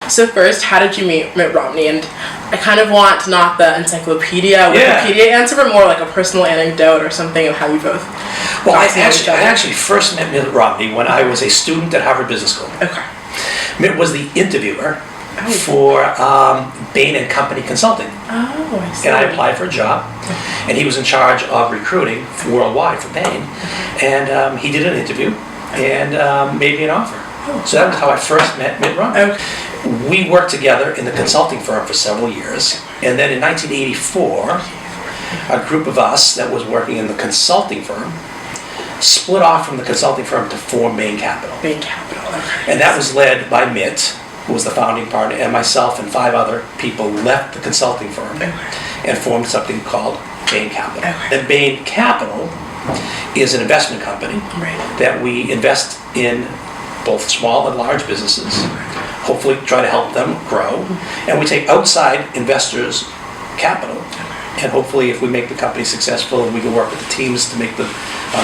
So first, how did you meet Mitt Romney? And I kind of want not the encyclopedia, Wikipedia answer, but more like a personal anecdote or something of how you both. Well, I actually first met Mitt Romney when I was a student at Harvard Business School. Okay. Mitt was the interviewer for Bain Company Consulting. Oh, I see. And I applied for a job, and he was in charge of recruiting worldwide for Bain. And he did an interview and made me an offer. So that was how I first met Mitt Romney. Okay. We worked together in the consulting firm for several years, and then in 1984, a group of us that was working in the consulting firm split off from the consulting firm to form Bain Capital. Bain Capital. Okay. And that was led by Mitt, who was the founding partner, and myself and 5 other people left the consulting firm and formed something called Bain Capital. Okay. And Bain Capital is an investment company that we invest in both small and large businesses, hopefully try to help them grow, and we take outside investors' capital, and hopefully if we make the company successful and we can work with the teams to make them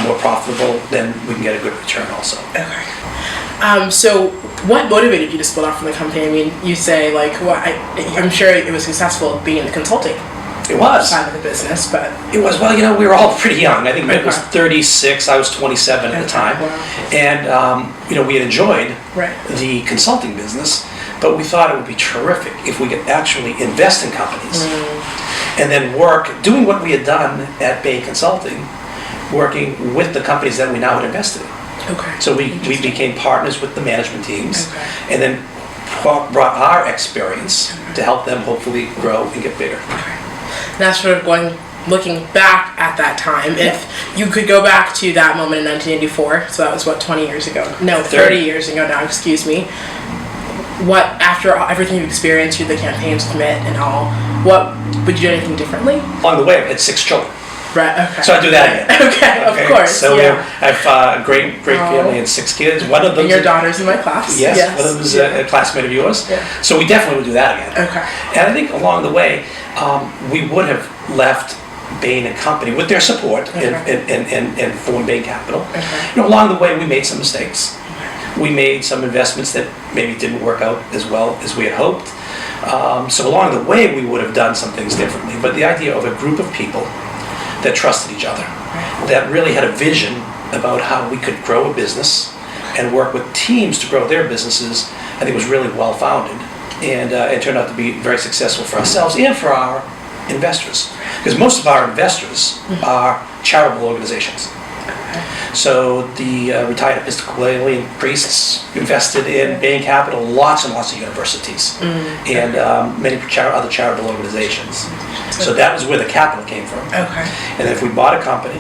more profitable, then we can get a good return also. Okay. So what motivated you to split off from the company? I mean, you say like, well, I'm sure it was successful being in the consulting It was. side of the business, but It was, well, we were all pretty young. I think Mitt was 36, I was 27 at the time. Wow. And, we had enjoyed Right. the consulting business, but we thought it would be terrific if we could actually invest in companies and then work, doing what we had done at Bain Consulting, working with the companies that we now had invested in. Okay. So we became partners with the management teams Okay. and then brought our experience to help them hopefully grow and get bigger. Now sort of looking back at that time, if you could go back to that moment in 1984, so that was what, 20 years ago? No, 30 years ago now, excuse me. What, after everything you've experienced through the campaigns with Mitt and all, what, would you do anything differently? Along the way, I had 6 children. Right, okay. So I do that again. Okay, of course. So I have a great family and 6 kids. One of them. And your daughter's in my class. Yes, one of them is a classmate of yours. Yeah. So we definitely would do that again. Okay. And I think along the way, we would have left Bain and Company with their support and formed Bain Capital. Okay. Along the way, we made some mistakes. We made some investments that maybe didn't work out as well as we had hoped. So along the way, we would have done some things differently. But the idea of a group of people that trusted each other, that really had a vision about how we could grow a business and work with teams to grow their businesses, I think was really well-founded. And it turned out to be very successful for ourselves and for our investors. Because most of our investors are charitable organizations. So the retired Episcopalian priests invested in Bain Capital, lots and lots of universities, and many other charitable organizations. So that was where the capital came from. Okay. And if we bought a company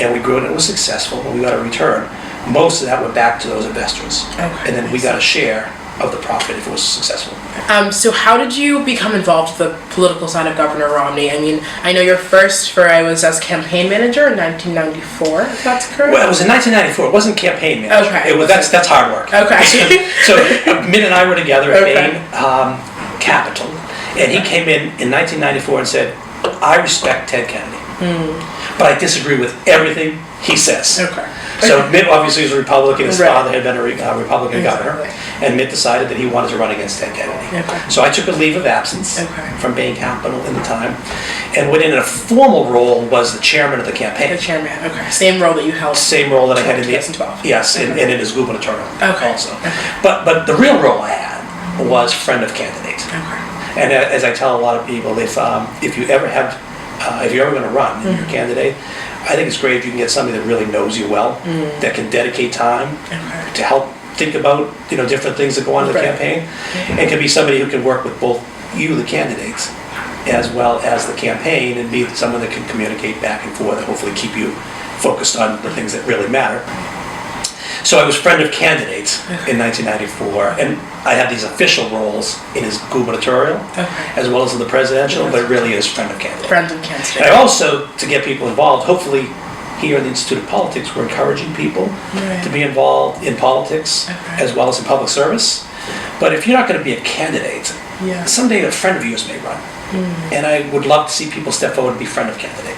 and we grew it and it was successful and we got a return, most of that went back to those investors. Okay. And then we got a share of the profit if it was successful. So how did you become involved with the political side of Governor Romney? I mean, I know your first I was as campaign manager in 1994, if that's correct? Well, it was in 1994. It wasn't campaign manager. Okay. It was, that's hard work. Okay. So Mitt and I were together at Okay. Bain Capital, and he came in 1994 and said, I respect Ted Kennedy, but I disagree with everything he says. Okay. So Mitt obviously was a Republican. His Right. father had been a Republican governor, Exactly. and Mitt decided that he wanted to run against Ted Kennedy. Okay. So I took a leave of absence Okay. from Bain Capital in the time, and went in a formal role was the chairman of the campaign. The chairman, okay. Same role that you held. Same role that I had in the 2012. Yes, and in his gubernatorial Okay. also. But the real role I had was friend of candidate. Okay. And as I tell a lot of people, if you ever have, if you're ever going to run and you're a candidate, I think it's great if you can get somebody that really knows you well, that can dedicate time to help think about different things that go on in the campaign, and can be somebody who can work with both you, the candidates, as well as the campaign, and be someone that can communicate back and forth and hopefully keep you focused on the things that really matter. So I was friend of candidates in 1994, and I had these official roles in his gubernatorial as well as in the presidential, but it really is friend of candidates. Friend of candidates. And I also, to get people involved, hopefully here in the Institute of Politics, we're encouraging people to be involved in politics as well as in public service. But if you're not going to be a candidate, someday a friend of yours may run. And I would love to see people step forward and be friend of candidate.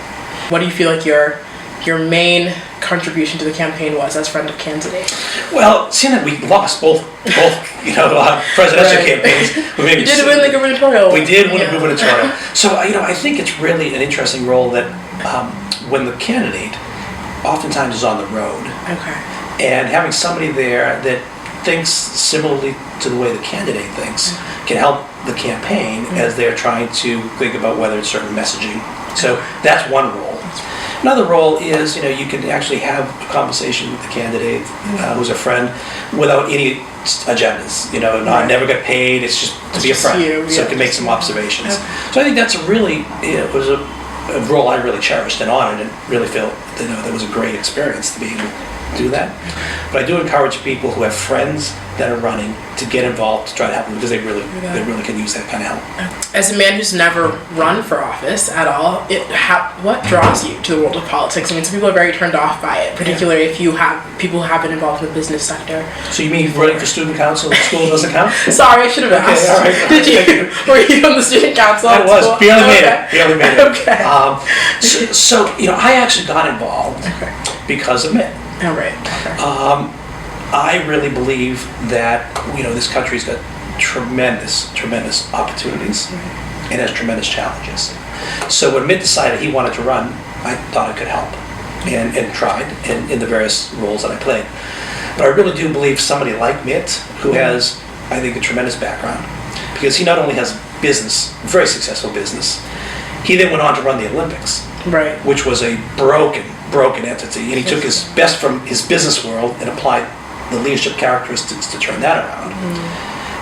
What do you feel like your main contribution to the campaign was as friend of candidate? Well, seeing that we lost both presidential campaigns. We did win the gubernatorial. We did win a gubernatorial. So, I think it's really an interesting role that when the candidate oftentimes is on the road, and having somebody there that thinks similarly to the way the candidate thinks can help the campaign as they're trying to think about whether it's certain messaging. So that's one role. Another role is, you can actually have a conversation with the candidate who's a friend without any agendas. I never got paid. It's just to be a friend, so it can make some observations. So I think that's it was a role I really cherished and honored, and really feel that was a great experience to be able to do that. But I do encourage people who have friends that are running to get involved, to try to help them, because they really can use that kind of help. As a man who's never run for office at all, what draws you to the world of politics? I mean, some people are very turned off by it, particularly if you have people who have been involved in the business sector. So you mean running for student council at school doesn't count? Sorry, I should have asked. All right. Did you? Were you on the student council? I was. Barely made it. Okay. So I actually got involved because of Mitt. Oh, right. Okay. I really believe that this country's got tremendous opportunities and has tremendous challenges. So when Mitt decided he wanted to run, I thought I could help, and tried in the various roles that I played. But I really do believe somebody like Mitt, who has, I think, a tremendous background, because he not only has business, very successful business, he then went on to run the Olympics, which was a broken entity, and he took his best from his business world and applied the leadership characteristics to turn that around.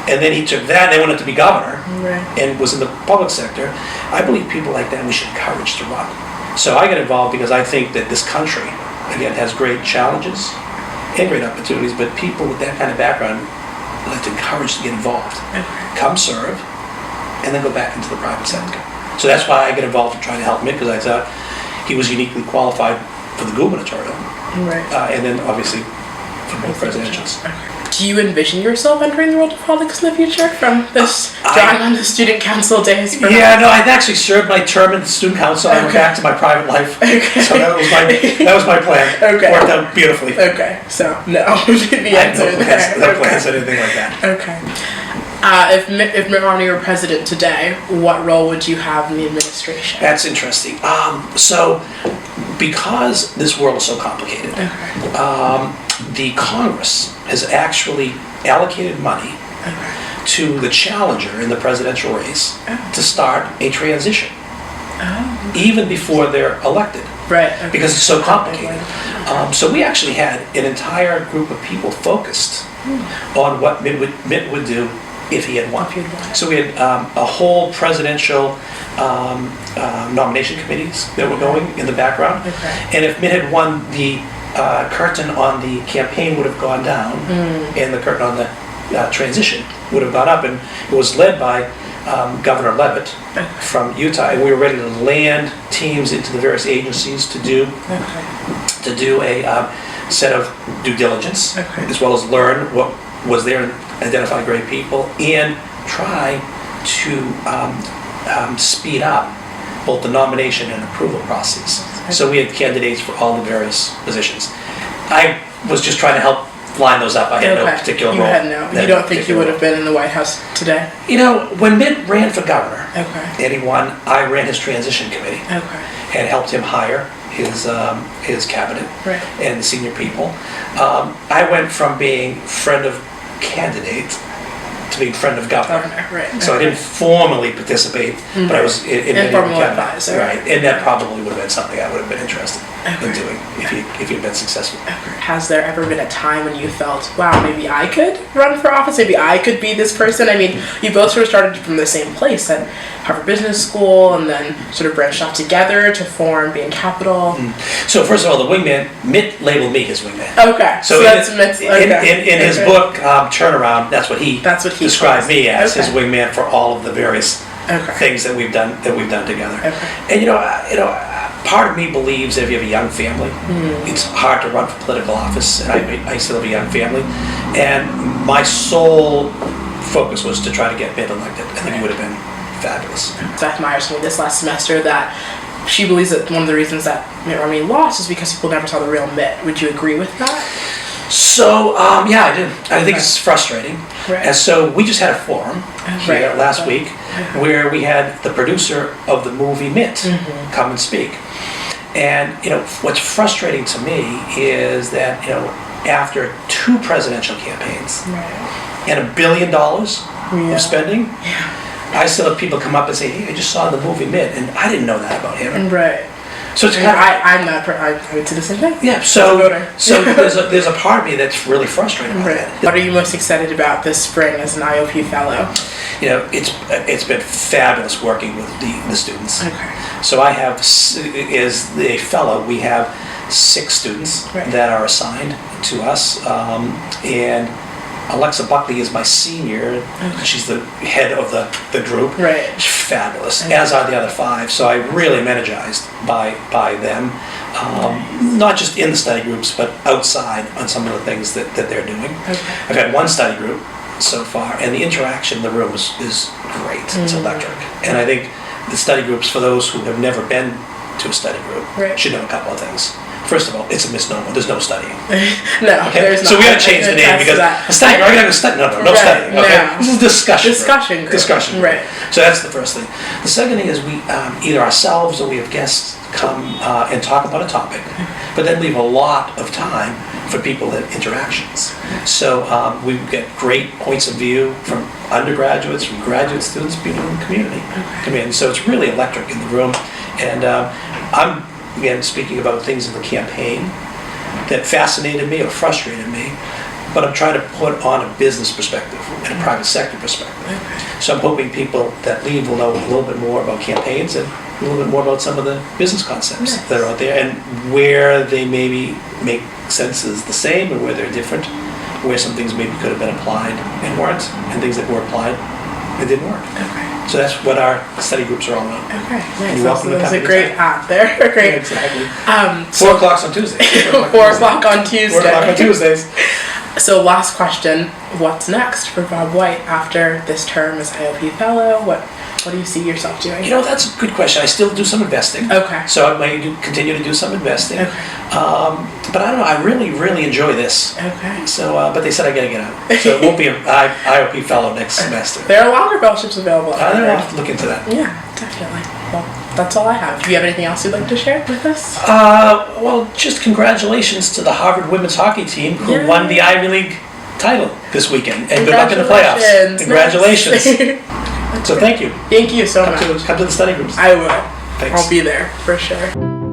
And then he took that and then went on to be governor and was in the public sector. I believe people like that we should encourage to run. So I get involved because I think that this country, again, has great challenges and great opportunities, but people with that kind of background I like to encourage to get involved. Come serve, and then go back into the private sector. So that's why I get involved in trying to help Mitt, because I thought he was uniquely qualified for the gubernatorial. And then obviously for both presidentials. Do you envision yourself entering the world of politics in the future from this drawing on the student council days? I'd actually served my term in the student council. I went back to my private life. So that was my plan. Worked out beautifully. So no, the answer there. No plans, anything like that. If Mitt Romney were president today, what role would you have in the administration? That's interesting. So because this world is so complicated, the Congress has actually allocated money to the challenger in the presidential race to start a transition, even before they're elected, because it's so complicated. So we actually had an entire group of people focused on what Mitt would do if he had won. So we had a whole presidential nomination committees that were going in the background, and if Mitt had won, the curtain on the campaign would have gone down, and the curtain on the transition would have gone up, and it was led by Governor Levitt from Utah, and we were ready to land teams into the various agencies to do a set of due diligence, as well as learn what was there and identify great people, and try to speed up both the nomination and approval process. So we had candidates for all the various positions. I was just trying to help line those up. I had no particular role. You don't think you would have been in the White House today? When Mitt ran for governor, and he won, I ran his transition committee and helped him hire his cabinet and the senior people. I went from being friend of candidate to being friend of governor. So I didn't formally participate, but I was in informal advisor. And that probably would have been something I would have been interested in doing if he had been successful. Has there ever been a time when you felt, wow, maybe I could run for office, maybe I could be this person? I mean, you both sort of started from the same place at Harvard Business School, and then sort of branched off together to form Bain Capital. So first of all, the Wingman, Mitt labeled me his Wingman. So that's Mitt's. In his book, Turnaround, that's what he described me as, his wingman for all of the various things that we've done together. And part of me believes that if you have a young family, it's hard to run for political office, and I still have a young family, and my sole focus was to try to get Mitt elected. I think he would have been fabulous. Beth Myers told me this last semester that she believes that one of the reasons that Mitt Romney lost is because people never saw the real Mitt. Would you agree with that? So, yeah, I do. I think it's frustrating. Right. And so we just had a forum here Right. last week where we had the producer of the movie Mitt come and speak. And, what's frustrating to me is that, after 2 presidential campaigns and $1 billion of spending, I still have people come up and say, hey, I just saw the movie Mitt, and I didn't know that about him. Right. So it's I'm not. I would do the same thing. Yeah. So there's a part of me that's really frustrated by that. What are you most excited about this spring as an IOP fellow? It's been fabulous working with the students. Okay. So I have, as a fellow, we have 6 students that are assigned to us, and Alexa Buckley is my senior. She's the head of the group. Right. She's fabulous, as are the other 5. So I really am energized by them, not just in the study groups, but outside on some of the things that they're doing. I've had 1 study group so far, and the interaction in the room is great. It's electric. And I think the study groups, for those who have never been to a study group, should know a couple of things. First of all, it's a misnomer. There's no studying. No, there's not. So we got to change the name because a study group, we're going to have a study. No studying. Okay? No. This is discussion. Discussion group. Right. So that's the first thing. The second thing is we either ourselves or we have guests come and talk about a topic, but then leave a lot of time for people and interactions. So we get great points of view from undergraduates, from graduate students, people in the community come in. So it's really electric in the room. And I'm, again, speaking about things in the campaign that fascinated me or frustrated me, but I'm trying to put on a business perspective and a private sector perspective. So I'm hoping people that leave will know a little bit more about campaigns and a little bit more about some of the business concepts that are out there and where they maybe make sense as the same and where they're different, where some things maybe could have been applied and weren't, and things that were applied and didn't work. So that's what our study groups are all about. Okay, nice. You're welcome to That's come a great hat there. Great. Yeah, exactly. 4 So o'clock on Tuesday. 4 o'clock on Tuesday. 4 o'clock on Tuesdays. So last question, what's next for Bob White after this term as IOP Fellow? What do you see yourself doing? That's a good question. I still do some investing. Okay. So I may continue to do some investing. Okay. But I don't know, I really, really enjoy this. Okay. So, but they said I gotta get out. So it won't be an IOP Fellow next semester. There are longer fellowships available. I'll have to look into that. Yeah, definitely. Well, that's all I have. Do you have anything else you'd like to share with us? Well, just congratulations to the Harvard women's hockey team who won the Ivy League title this weekend. And good luck in the playoffs. Congratulations. So thank you. Thank you so much. Come to the study groups. I will. Thanks. I'll be there for sure.